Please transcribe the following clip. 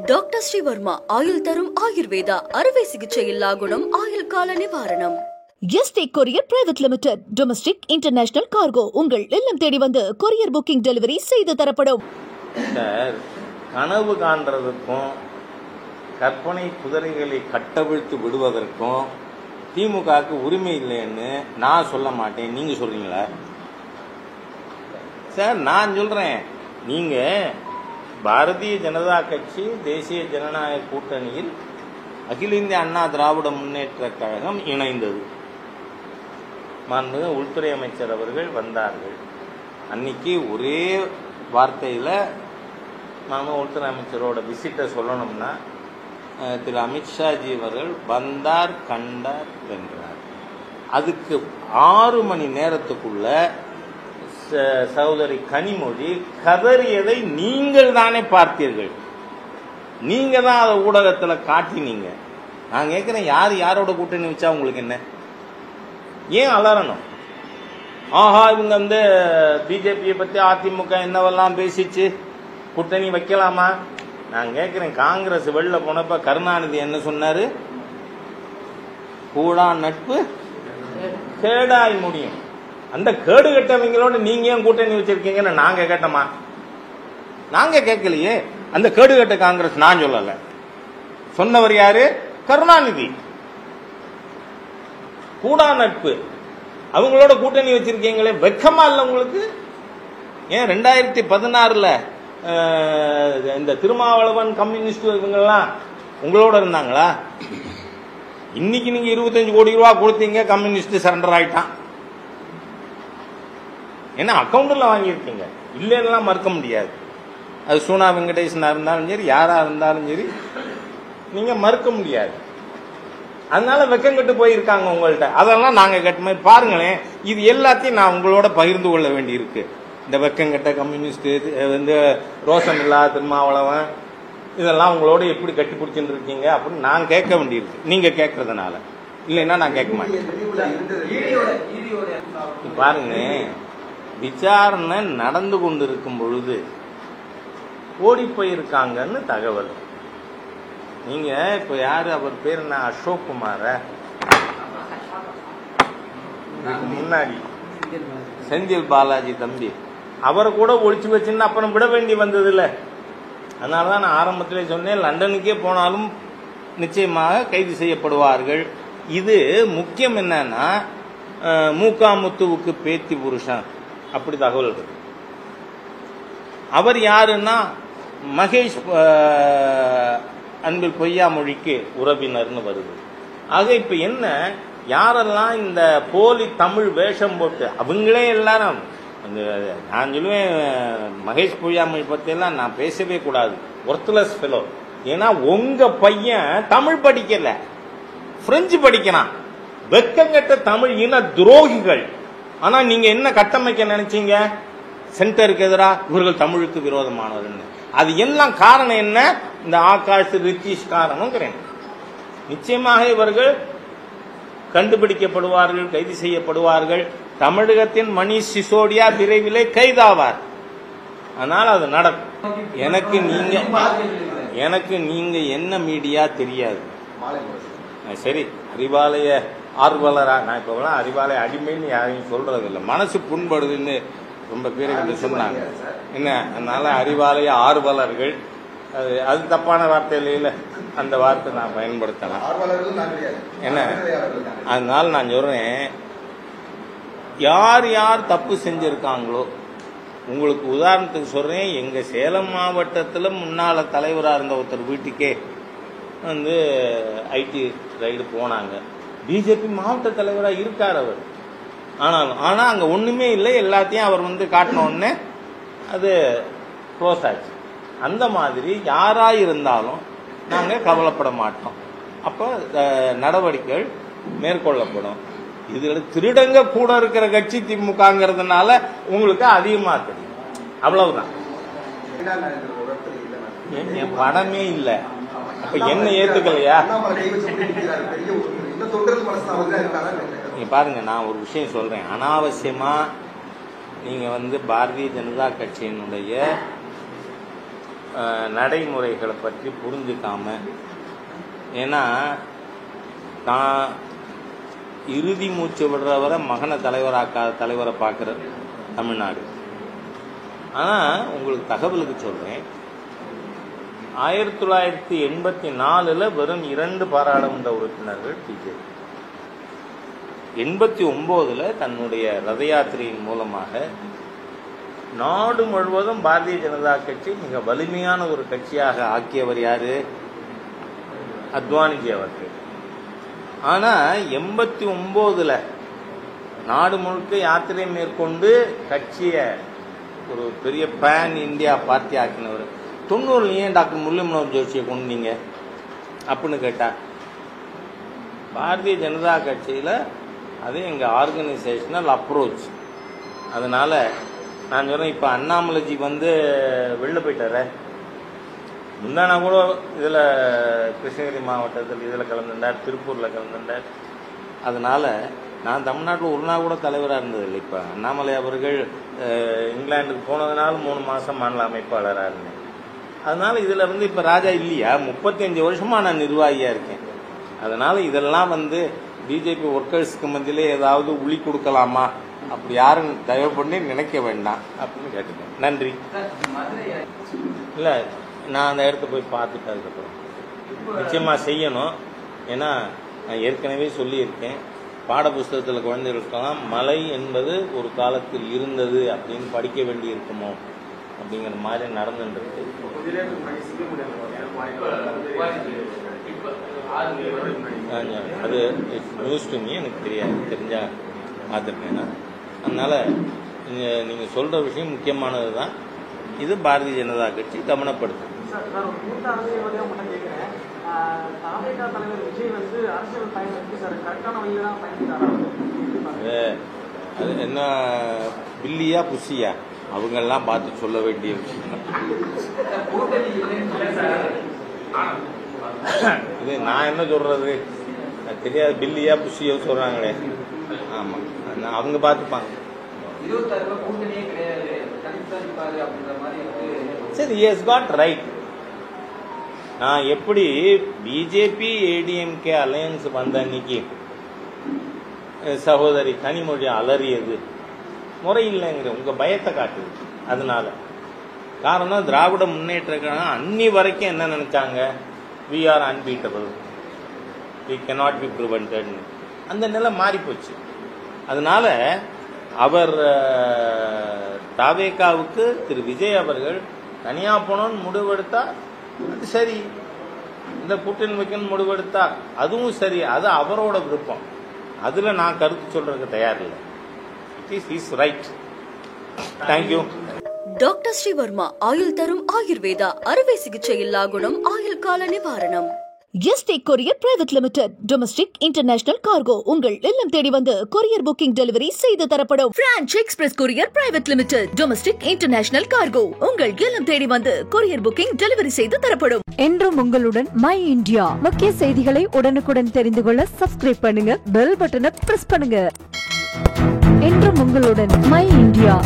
Doctor Sreevarma ஆயுள் தரும் ஆயுர்வேதா அறுவை சிகிச்சை இல்லா குணம் ஆயுள் கால நிவாரணம். Yesterday courier private limited domestic international cargo உங்கள் இல்லம் தேடி வந்து கொரியர் புக்கிங் டெலிவரி செய்து தரப்படும். சார், கனவு காண்றதுக்கும் கற்பனை குதிரைகளை கட்டவிழ்த்து விடுவதற்கும் திமுகவுக்கு உரிமை இல்லைன்னு நான் சொல்ல மாட்டேன். நீங்க சொல்றீங்களா சார்? நான் சொல்றேன், நீங்க பாரதிய ஜனதா கட்சி தேசிய ஜனநாயக கூட்டணியில் அகில இந்திய அண்ணா திராவிட முன்னேற்ற கழகம் இணைந்தது. மாண்புமிகு உள்துறை அமைச்சர் அவர்கள் வந்தார்கள். அன்னைக்கு ஒரே வார்த்தையில் மாண்புமிகு உள்துறை அமைச்சரோட விசிட்டை சொல்லணும்னா திரு அமித்ஷாஜி அவர்கள் வந்தார், கண்டார், வென்றார். அதுக்கு 6 மணி நேரத்துக்குள்ள சகோதரி கனிமொழி கதறியதை நீங்கள் தானே பார்த்தீர்கள். நீங்க தான் அதை ஊடகத்தில் காட்டினீங்க. நான் கேட்கிறேன், யார் யாரோட கூட்டணி வச்சா உங்களுக்கு என்ன? ஏன் அலறணும்? ஆஹா, இவங்க வந்து பிஜேபியை பத்தி அதிமுக என்னவெல்லாம் பேசிச்சு, கூட்டணி வைக்கலாமா? நான் கேட்கிறேன், காங்கிரஸ் வெளில போனப்ப கருணாநிதி என்ன சொன்னாரு? கூடா நட்பு கேடாய் முடியும். அந்த கேடு கட்டவங்களோட நீங்க ஏன் கூட்டணி வச்சிருக்கீங்கன்னு நாங்க கேட்டோமா? நாங்க கேட்கலையே. அந்த கேடு கட்ட காங்கிரஸ் நான் சொல்லல, சொன்னவர் யாரு? கருணாநிதி. கூடா நட்பு, அவங்களோட கூட்டணி வச்சிருக்கீங்களே, வெக்கமா இல்ல உங்களுக்கு? ஏன் 2016 இந்த திருமாவளவன் கம்யூனிஸ்ட் இவங்கெல்லாம் உங்களோட இருந்தாங்களா? இன்னைக்கு நீங்க 25 கோடி ரூபாய் கொடுத்தீங்க, கம்யூனிஸ்ட் சரண்டர் ஆயிட்டான். ஏன்னா அக்கௌண்ட்ல வாங்கியிருக்கீங்க, இல்லைன்னா மறுக்க முடியாது. அது சூனா வெங்கடேசனா இருந்தாலும் சரி, யாரா இருந்தாலும் சரி, நீங்க மறுக்க முடியாது. அதனால வெக்கம் கட்டு போயிருக்காங்க உங்கள்கிட்ட. அதெல்லாம் நாங்க கேட்ட மாதிரி பாருங்களேன். இது எல்லாத்தையும் நான் உங்களோட பகிர்ந்து கொள்ள வேண்டி இருக்கு. இந்த வெக்கங்கட்ட கம்யூனிஸ்ட் வந்து ரோசம் இல்லா திருமாவளவன் இதெல்லாம் உங்களோட எப்படி கட்டி பிடிச்சிட்டு இருக்கீங்க அப்படின்னு நான் கேட்க வேண்டியிருக்கு, நீங்க கேட்கறதுனால. இல்லைன்னா நான் கேட்க மாட்டேன். பாருங்க, விசாரணை நடந்து கொண்டு இருக்கும் பொழுது ஓடி போயிருக்காங்கன்னு தகவல். நீங்க இப்ப யாரு, அவர் பேர் என்ன, அசோக் குமார, முன்னாடி செந்தில் பாலாஜி தம்பி, அவரை கூட ஒழிச்சு வச்சுன்னு அப்புறம் விட வேண்டி வந்தது இல்ல. அதனாலதான் நான் ஆரம்பத்திலே சொன்னேன், லண்டனுக்கே போனாலும் நிச்சயமாக கைது செய்யப்படுவார்கள். இது முக்கியம். என்னன்னா, மூக்காமுத்துவுக்கு பேத்தி புருஷன் அப்படி தகவல் இருக்கு. அவர் யாருன்னா மகேஷ் அன்பில் பொய்யாமொழிக்கு உறவினர்னு வருது. ஆக இப்ப என்ன, யாரெல்லாம் இந்த போலி தமிழ் வேஷம் போட்டு அவங்களே எல்லாரும், நான் சொல்லுவேன், மகேஷ் பொய்யாமொழி பத்தி எல்லாம் நான் பேசவே கூடாது, ஒர்த்லெஸ் ஃபெலோ. ஏன்னா உங்க பையன் தமிழ் படிக்கல, பிரெஞ்சு படிக்கிறான். வெக்கங்கட்ட தமிழ் இன துரோகிகள். ஆனா நீங்க என்ன கட்டமைக்க நினைச்சீங்க? சென்டருக்கு எதிராக இவர்கள் தமிழுக்கு விரோதமானவர்கள். அது எல்லாம் காரணம் என்ன? இந்த ஆகாஷ் ரித்தீஷ் காரணம். நிச்சயமாக இவர்கள் கண்டுபிடிக்கப்படுவார்கள், கைது செய்யப்படுவார்கள். தமிழகத்தின் மணிஷ் சிசோடியா விரைவிலே கைதாவார். அதனால அது நடக்கும். எனக்கு நீங்க என்ன மீடியா தெரியாது. சரி, அறிவாலய ஆர்வலரா, நான் இப்ப அறிவாலய அடிமைன்னு யாரையும் சொல்றது இல்லை. மனசு புண்படுதுன்னு ரொம்ப பேரு சொன்னாங்க என்ன. அதனால அறிவாலய ஆர்வலர்கள், அது தப்பான வார்த்தையில இல்ல, அந்த வார்த்தை நான் பயன்படுத்தலாம் என்ன. அதனால நான் சொல்றேன், யார் யார் தப்பு செஞ்சிருக்காங்களோ, உங்களுக்கு உதாரணத்துக்கு சொல்றேன், எங்க சேலம் மாவட்டத்தில் முன்னால தலைவராக இருந்த ஒருத்தர் வீட்டுக்கே வந்து ஐடி ரைடு போனாங்க. பிஜேபி மாவட்ட தலைவராக இருக்கார் அவர். ஆனா அங்க ஒண்ணுமே இல்லை, எல்லாத்தையும் அவர் வந்து காட்டின உடனே அது க்ளோஸ் ஆச்சு. அந்த மாதிரி யாரா இருந்தாலும் நாங்க கவலைப்பட மாட்டோம். அப்ப நடவடிக்கைகள் மேற்கொள்ளப்படும். இதுல திருடங்க கூட இருக்கிற கட்சி திமுகங்கிறதுனால உங்களுக்கு அதிகமா தெரியும், அவ்வளவுதான். என் படமே இல்லை, அப்ப என்ன ஏத்துக்கலையா? நீங்க பாருங்க, நான் ஒரு விஷயம் சொல்றேன், அனாவசியமா நீங்க வந்து பாரதிய ஜனதா கட்சியினுடைய நடைமுறைகளை பற்றி புரிஞ்சுக்காம, ஏன்னா தான் இறுதி மூச்சு விடுறவரை மகனை தலைவராக்காத தலைவரை பார்க்குற தமிழ்நாடு. ஆனால் உங்களுக்கு தகவலுக்கு சொல்கிறேன், 1984 வெறும் 2 பாராளுமன்ற உறுப்பினர்கள் பிஜேபி, 89 தன்னுடைய ரத யாத்திரையின் மூலமாக நாடு முழுவதும் பாரதிய ஜனதா கட்சி மிக வலிமையான ஒரு கட்சியாக ஆக்கியவர் யாரு? அத்வானிஜி அவர்கள். ஆனா 89 நாடு முழுக்க யாத்திரை மேற்கொண்டு கட்சியை ஒரு பெரிய பேன் இந்தியா பார்ட்டி ஆக்கினவர். 90 ஏன் டாக்டர் முரளி மனோகர் ஜோஷியை கொண்டீங்க அப்படின்னு கேட்டா, பாரதிய ஜனதா கட்சியில் அது எங்கள் ஆர்கனைசேஷனல் அப்ரோச். அதனால நான் சொல்றேன், இப்போ அண்ணாமலைஜி வெளில போயிட்டார, முந்தானா கூட இதில் கிருஷ்ணகிரி மாவட்டத்தில் இதில் கலந்துட்டார், திருப்பூரில் கலந்துட்டார். அதனால நான் தமிழ்நாட்டில் ஒரு நாள் கூட தலைவராக இருந்ததில்லை. இப்போ அண்ணாமலை அவர்கள் இங்கிலாந்துக்கு போனதுனால 3 மாதம் மாநில அமைப்பாளராக இருந்தேன். அதனால இதில் இப்போ ராஜா இல்லையா, 35 வருஷமாக நான் நிர்வாகியாக இருக்கேன். அதனால இதெல்லாம் பிஜேபி ஒர்க்கர்ஸ்க்கு மத்தியிலே ஏதாவது உளி கொடுக்கலாமா, அப்படி யாரும் தயவு பண்ணி நினைக்க வேண்டாம் அப்படின்னு கேட்டுக்கேன். நன்றி. இல்லை, நான் அந்த இடத்த போய் பார்த்துட்டு அதுக்கப்புறம் நிச்சயமாக செய்யணும். ஏன்னா நான் ஏற்கனவே சொல்லியிருக்கேன், பாட புஸ்தகத்தில் குழந்தைகளுக்கெல்லாம் மலை என்பது ஒரு காலத்தில் இருந்தது அப்படின்னு படிக்க வேண்டி இருக்குமோ அப்படிங்கிற மாதிரி நடந்துருக்கு. அது நியூஸ் டு மீ, எனக்கு தெரியாது, தெரிஞ்சா பார்த்துருக்கேன்னா. அதனால நீங்கள் சொல்கிற விஷயம் முக்கியமானது தான். இது பாரதிய ஜனதா கட்சி கவனப்படுத்து. அது என்ன பில்லியா புஷியா அவங்கெல்லாம் பார்த்து சொல்ல வேண்டிய விஷயம். இது நான் என்ன சொல்றது தெரியாது. பில்லியா புஷியோ சொல்றாங்களே, ஆமா, அவங்க பார்த்துப்பாங்க. சரி, எஸ் காட் ரைட். நான் எப்படி பிஜேபி ஏடிஎம்கே அலையன்ஸ் வந்த அன்னைக்கு சகோதரி கனிமொழி அலறியது முறையில்லைங்கிற உங்க பயத்தை காட்டுது. அதனால காரணம், திராவிட முன்னேற்ற கழகம் அன்னி வரைக்கும் என்ன நினைச்சாங்க, we are unbeatable, we cannot be prevented. அந்த நிலை மாறி போச்சு. அதனால அவர் தாவேகாவுக்கு திரு விஜய் அவர்கள் தனியா போனோன்னு முடிவெடுத்தா அது சரி, இந்த கூட்டணி வைக்கணும்னு முடிவெடுத்தா அதுவும் சரி, அது அவரோட விருப்பம். அதுல நான் கருத்து சொல்றதுக்கு தயார் இல்லை. It is his right. Thank you. Doctor Sreevarma ஆயுள் தரும் ஆயுர்வேதா அறுவை சிகிச்சை இல்லா குணம் ஆயுள் கால நிவாரணம். Yesterday courier private limited domestic international cargo உங்கள் இல்லம் தேடி வந்து கொரியர் புக்கிங் டெலிவரி செய்து தரப்படும். Branch express courier private limited domestic international cargo உங்கள் இல்லம் தேடி வந்து கொரியர் புக்கிங் டெலிவரி செய்து தரப்படும். என்றும் உங்களுடன் மை இந்தியா. முக்கிய செய்திகளை உடனுக்குடன் தெரிந்து கொள்ள சப்ஸ்கிரைப் பண்ணுங்க, பெல் பட்டனை பிரஸ் பண்ணுங்க. என்றும் உங்களுடன் மை இந்தியா.